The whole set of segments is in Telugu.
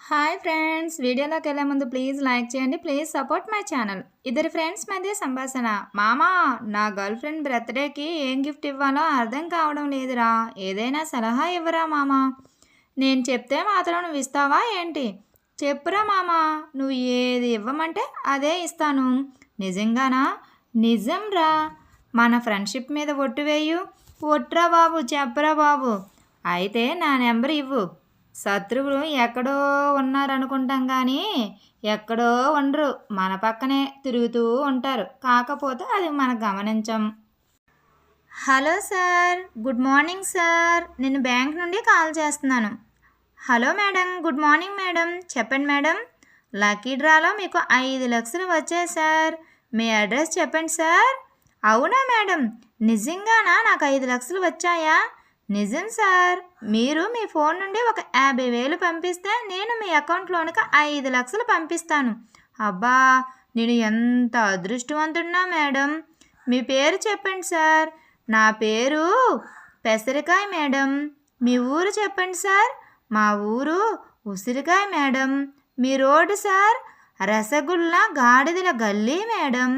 హాయ్ ఫ్రెండ్స్, వీడియోలోకి వెళ్ళే ముందు ప్లీజ్ లైక్ చేయండి. Please support my channel. ఇద్దరు ఫ్రెండ్స్ మధ్య సంభాషణ. మామా, నా గర్ల్ ఫ్రెండ్ బర్త్డేకి ఏం గిఫ్ట్ ఇవ్వాలో అర్థం కావడం లేదురా. ఏదైనా సలహా ఇవ్వరా మామా. నేను చెప్తే మాత్రం నువ్వు ఇస్తావా ఏంటి? చెప్పురా మామా, నువ్వు ఏది ఇవ్వమంటే అదే ఇస్తాను. నిజంగానా? నిజం రా. మన ఫ్రెండ్షిప్ మీద ఒట్టు వేయు. ఒట్రా బాబు, చెప్పరా బాబు. అయితే నా నెంబర్ ఇవ్వు. శత్రువులు ఎక్కడో ఉన్నారనుకుంటాం కానీ ఎక్కడో ఉండరు, మన పక్కనే తిరుగుతూ ఉంటారు. కాకపోతే అది మనం గమనించం. Hello sir, good morning sir. నేను బ్యాంక్ నుండి కాల్ చేస్తున్నాను. Hello madam, good morning madam. చెప్పండి మేడం. లక్కీ డ్రాలో మీకు 5 లక్షలు వచ్చాయి సార్. మీ అడ్రస్ చెప్పండి సార్. అవునా మేడం, నిజంగానా నాకు 5 లక్షలు వచ్చాయా? నిజం సార్. మీరు మీ ఫోన్ నుండి ఒక 50,000 పంపిస్తే నేను మీ అకౌంట్లోనికి 5 లక్షలు పంపిస్తాను. అబ్బా, నేను ఎంత అదృష్టవంతున్నా మేడం. మీ పేరు చెప్పండి సార్. నా పేరు పెసరకాయ మేడం. మీ ఊరు చెప్పండి సార్. మా ఊరు ఉసిరికాయ మేడం. మీ రోడ్డు సార్ రసగుల్లా గాడిదల గల్లీ మేడం.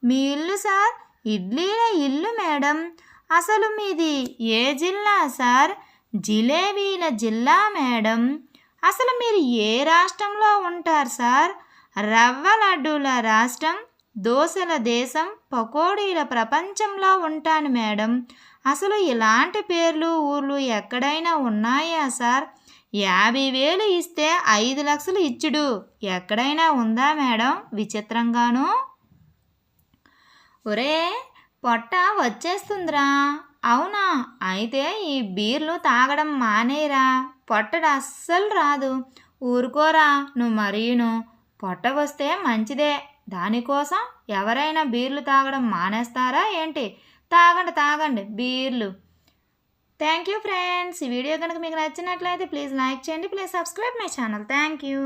మీ ఇల్లు సార్ ఇడ్లీల ఇల్లు మేడం. అసలు మీది ఏ జిల్లా సార్? జిలేబీల జిల్లా మేడం. అసలు మీరు ఏ రాష్ట్రంలో ఉంటారు సార్? రవ్వ లడ్డూల రాష్ట్రం, దోశల దేశం, పకోడీల ప్రపంచంలో ఉంటాను మేడం. అసలు ఇలాంటి పేర్లు ఊర్లు ఎక్కడైనా ఉన్నాయా సార్? 50,000 ఇస్తే 5 లక్షలు ఇచ్చుడు ఎక్కడైనా ఉందా మేడం? విచిత్రంగాను. ఒరే, పొట్ట వచ్చేస్తుందిరా. అవునా? అయితే ఈ బీర్లు తాగడం మానేరా. పొట్టడు అస్సలు రాదు. ఊరుకోరా నువ్వు మరీను. పొట్ట వస్తే మంచిదే. దానికోసం ఎవరైనా బీర్లు తాగడం మానేస్తారా ఏంటి? తాగండి తాగండి బీర్లు. Thank you friends. ఈ వీడియో కనుక మీకు నచ్చినట్లయితే ప్లీజ్ లైక్ చేయండి. Please subscribe my channel. Thank you.